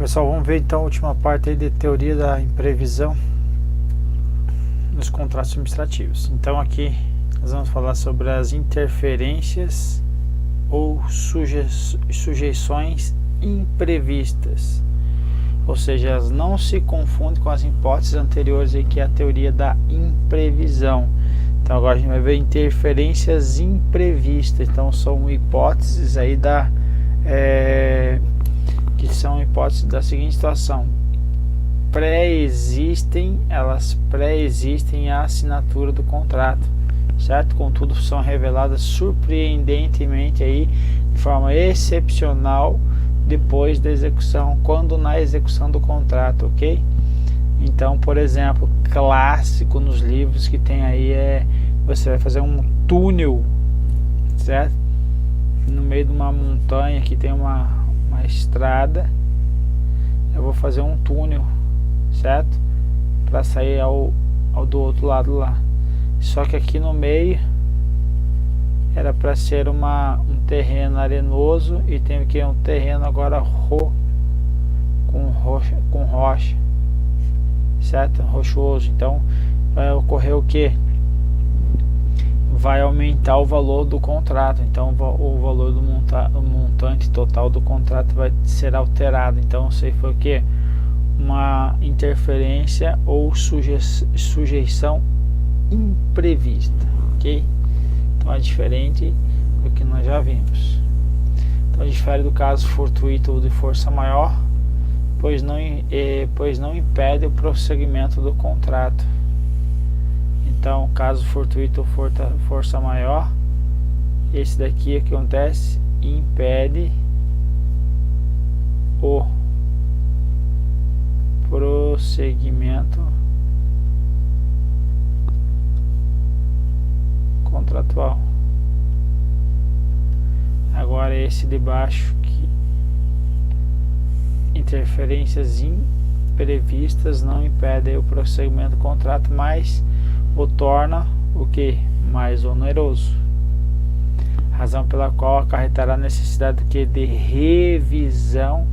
Pessoal, vamos ver então a última parte aí de teoria da imprevisão nos contratos administrativos. Então aqui nós vamos falar sobre as interferências ou sujeições imprevistas, ou seja, elas não se confundem com as hipóteses anteriores aí, que é a teoria da imprevisão. Então agora a gente vai ver interferências imprevistas. Então são hipóteses aí que são hipóteses da seguinte situação: elas pré-existem à assinatura do contrato, certo? Contudo, são reveladas surpreendentemente aí, de forma excepcional, depois da execução, quando na execução do contrato, ok? Então, por exemplo, clássico nos livros que tem aí você vai fazer um túnel, certo? No meio de uma montanha que tem uma estrada, eu vou fazer um túnel, certo? Para sair ao do outro lado lá. Só que aqui no meio era para ser um terreno arenoso e tem que um terreno agora com rocha, certo? Rochoso. Então vai ocorrer o que? Vai aumentar o valor do contrato. Então o valor do montante total do contrato vai ser alterado. Então isso aí foi o que? Uma interferência ou sujeição imprevista, ok? Então é diferente do que nós já vimos. Então difere do caso fortuito ou de força maior, pois não impede o prosseguimento do contrato. Então, caso fortuito ou força maior, esse daqui que acontece, impede o prosseguimento contratual. Agora esse de baixo, que interferências imprevistas não impedem o prosseguimento do contrato, mas o torna o que? Mais oneroso. Razão pela qual acarretará a necessidade de revisão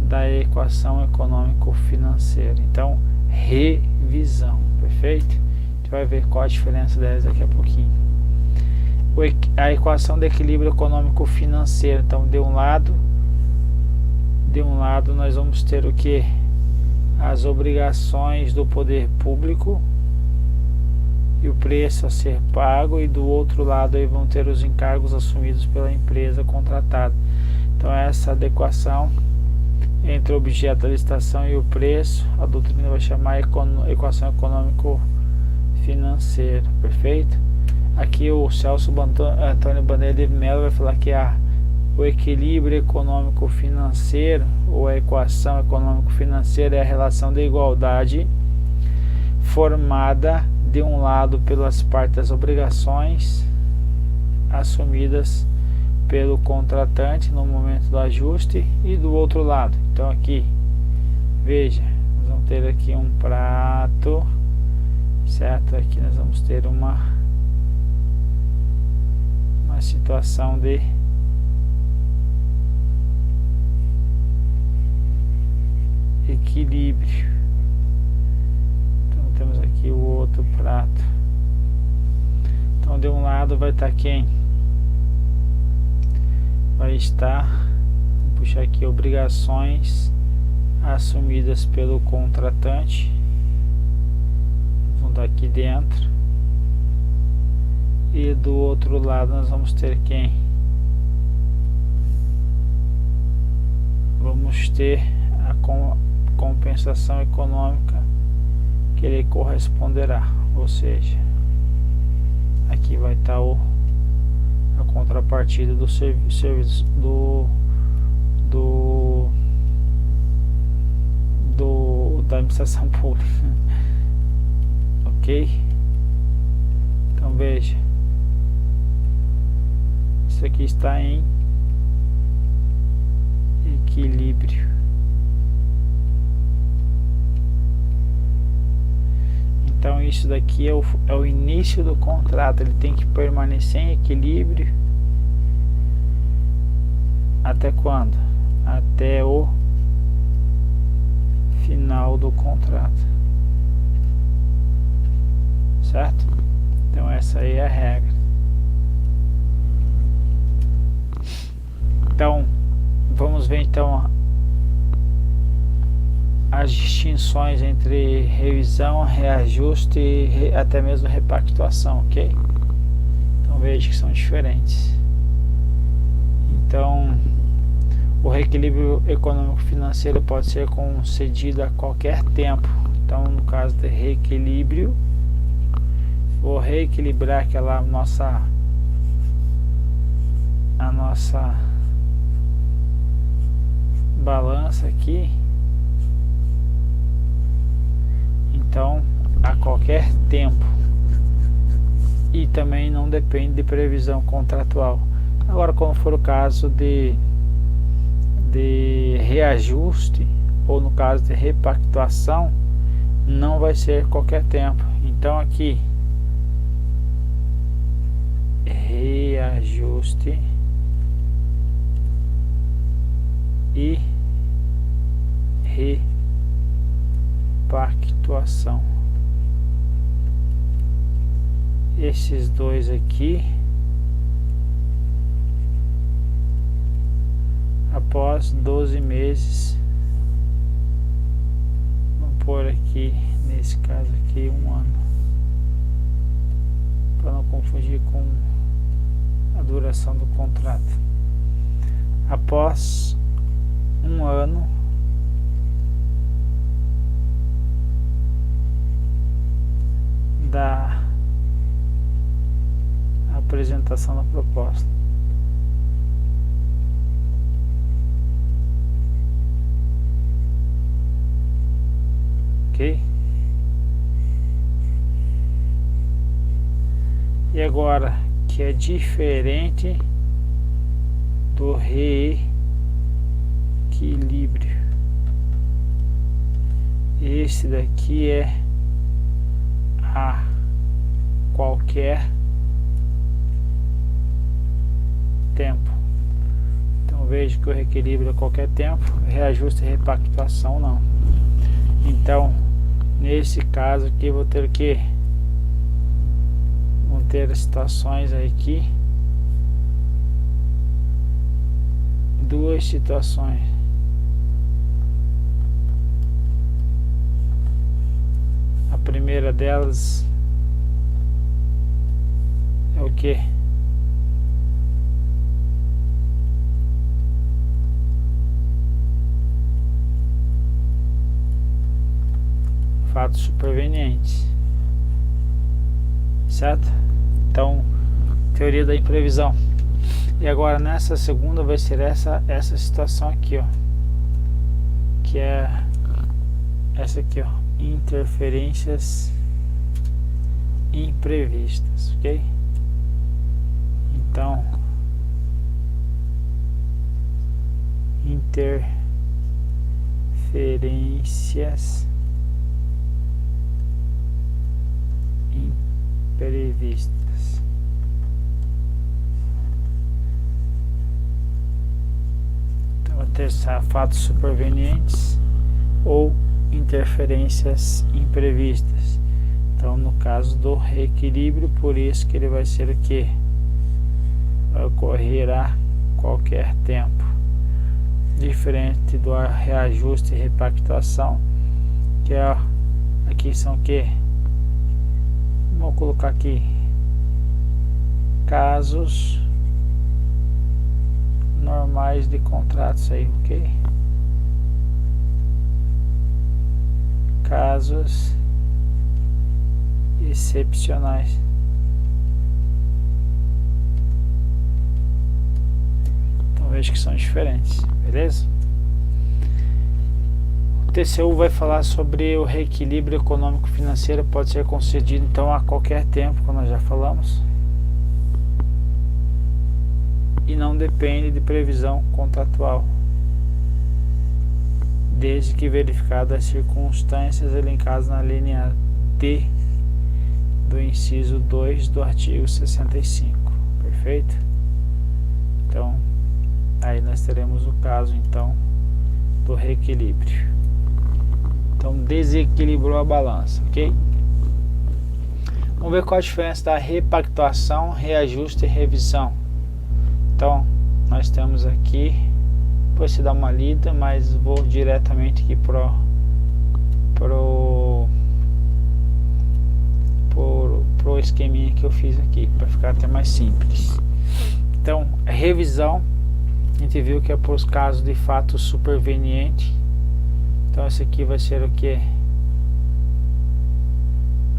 da equação econômico-financeira. Então, revisão, perfeito? A gente vai ver qual a diferença delas daqui a pouquinho. A equação de equilíbrio econômico-financeiro. Então, de um lado nós vamos ter o que? As obrigações do poder público e o preço a ser pago, e do outro lado aí vão ter os encargos assumidos pela empresa contratada. Então essa adequação entre o objeto da licitação e o preço, a doutrina vai chamar equação econômico-financeira, perfeito? Aqui o Celso Antônio Bandeira de Mello vai falar que o equilíbrio econômico-financeiro, ou a equação econômico-financeira, é a relação de igualdade formada de um lado pelas partes das obrigações assumidas pelo contratante no momento do ajuste, e do outro lado. Então aqui, veja, nós vamos ter aqui um prato, certo? Aqui nós vamos ter uma situação de equilíbrio. Temos aqui o outro prato. Então de um lado vai estar quem? Vai estar, vamos puxar aqui, obrigações assumidas pelo contratante. Vão estar aqui dentro. E do outro lado nós vamos ter quem? Vamos ter a compensação econômica que ele corresponderá, ou seja, aqui vai estar a contrapartida do serviço da administração pública, ok? Então veja, isso aqui está em equilíbrio. Então isso daqui é o início do contrato. Ele tem que permanecer em equilíbrio até quando? Até o contrato, certo? Então essa aí é a regra. Então vamos ver então as distinções entre revisão, reajuste e até mesmo repactuação, ok? Então veja que são diferentes. Então o reequilíbrio econômico-financeiro pode ser concedido a qualquer tempo. Então no caso de reequilíbrio, vou reequilibrar aquela nossa balança aqui. Então a qualquer tempo, e também não depende de previsão contratual. Agora, como for o caso de reajuste, ou no caso de repactuação, não vai ser qualquer tempo. Então aqui reajuste e repactuação. Esses dois aqui, após 12 meses, vamos pôr aqui, nesse caso aqui, 1 ano, para não confundir com a duração do contrato. Após 1 ano, da apresentação da proposta. Ok? E agora, que é diferente do reequilíbrio, esse daqui é a qualquer tempo. Então veja que o reequilíbrio a qualquer tempo, reajuste e repactuação não. Então nesse caso aqui vou ter que ter situações aqui, duas situações. A primeira delas é o que? Fatos supervenientes, certo? Então, teoria da imprevisão. E agora nessa segunda vai ser essa situação aqui, ó, que é essa aqui, ó, interferências imprevistas, ok? Então, interferências imprevistas. Então, ter fatos supervenientes ou interferências imprevistas. Então, no caso do reequilíbrio, por isso que ele vai ser o que? Vai ocorrer a qualquer tempo. Diferente do reajuste e repactuação, que é, aqui são o que? Vou colocar aqui casos normais de contratos aí, ok? Casos excepcionais. Então vejo que são diferentes, beleza? O TCU vai falar sobre o reequilíbrio econômico-financeiro, pode ser concedido então a qualquer tempo, como nós já falamos, e não depende de previsão contratual, desde que verificadas as circunstâncias elencadas na linha D do inciso 2 do artigo 65, perfeito? Então aí nós teremos o caso então do reequilíbrio. Então Então desequilibrou a balança, ok? Vamos ver qual a diferença da repactuação, reajuste e revisão. Então nós temos aqui, depois você dá uma lida, mas vou diretamente aqui pro esqueminha que eu fiz aqui, para ficar até mais simples. Então, a revisão, a gente viu que é para os casos de fato superveniente. Então esse aqui vai ser o que?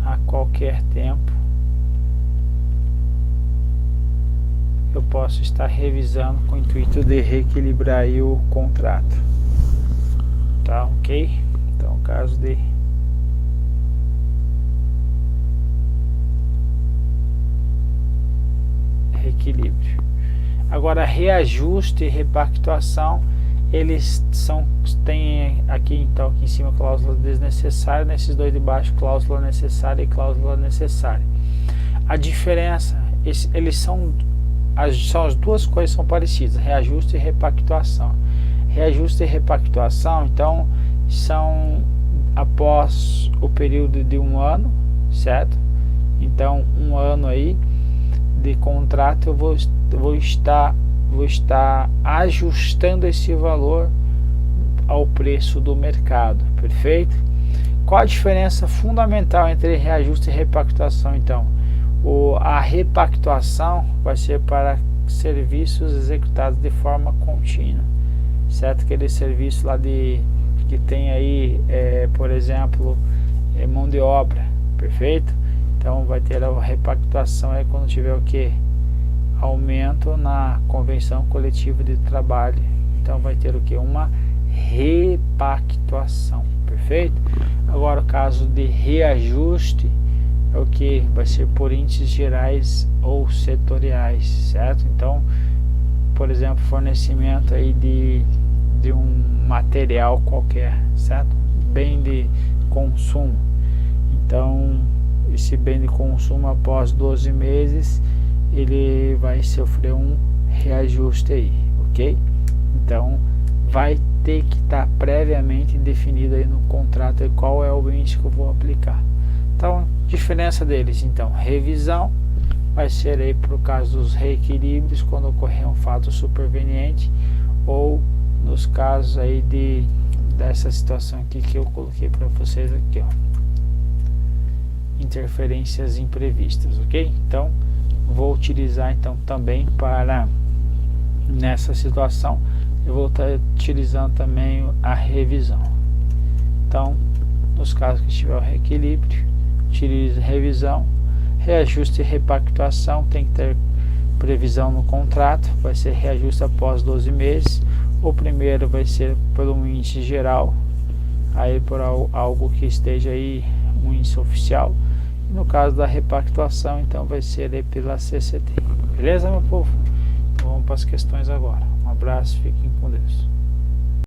A qualquer tempo eu posso estar revisando com o intuito de reequilibrar aí o contrato. Tá, ok? Então, caso de reequilíbrio. Agora, reajuste e repactuação, eles tem aqui, então, aqui em cima cláusula desnecessária, nesses dois de baixo cláusula necessária e cláusula necessária. A diferença, eles são as duas coisas são parecidas, reajuste e repactuação. Reajuste e repactuação, então, são após o período de um ano, certo? Então, um ano aí de contrato, eu vou estar ajustando esse valor ao preço do mercado, perfeito? Qual a diferença fundamental entre reajuste e repactuação? Então, a repactuação vai ser para serviços executados de forma contínua, certo? Aquele serviço lá que tem aí, por exemplo, mão de obra, perfeito? Então vai ter a repactuação aí quando tiver o que? Aumento na convenção coletiva de trabalho. Então vai ter o que? Uma repactuação, perfeito? Agora o caso de reajuste é o que? Vai ser por índices gerais ou setoriais, certo? Então, por exemplo, fornecimento aí de um material qualquer, certo? Bem de consumo. Então, esse bem de consumo após 12 meses ele vai sofrer um reajuste aí, ok? Então vai ter que estar previamente definido aí no contrato aí qual é o índice que eu vou aplicar. Então, diferença deles, então, revisão vai ser aí para o caso dos reequilíbrios, quando ocorrer um fato superveniente, ou nos casos aí dessa situação aqui que eu coloquei para vocês aqui, ó, interferências imprevistas, ok? Então vou utilizar então também para nessa situação eu vou estar utilizando também a revisão. Então, nos casos que estiver o reequilíbrio, utilize revisão. Reajuste e repactuação tem que ter previsão no contrato, vai ser reajuste após 12 meses. O primeiro vai ser pelo índice geral, aí por algo que esteja aí um índice oficial. No caso da repactuação, então vai ser aí pela CCT. Beleza, meu povo? Então vamos para as questões agora. Um abraço, fiquem com Deus.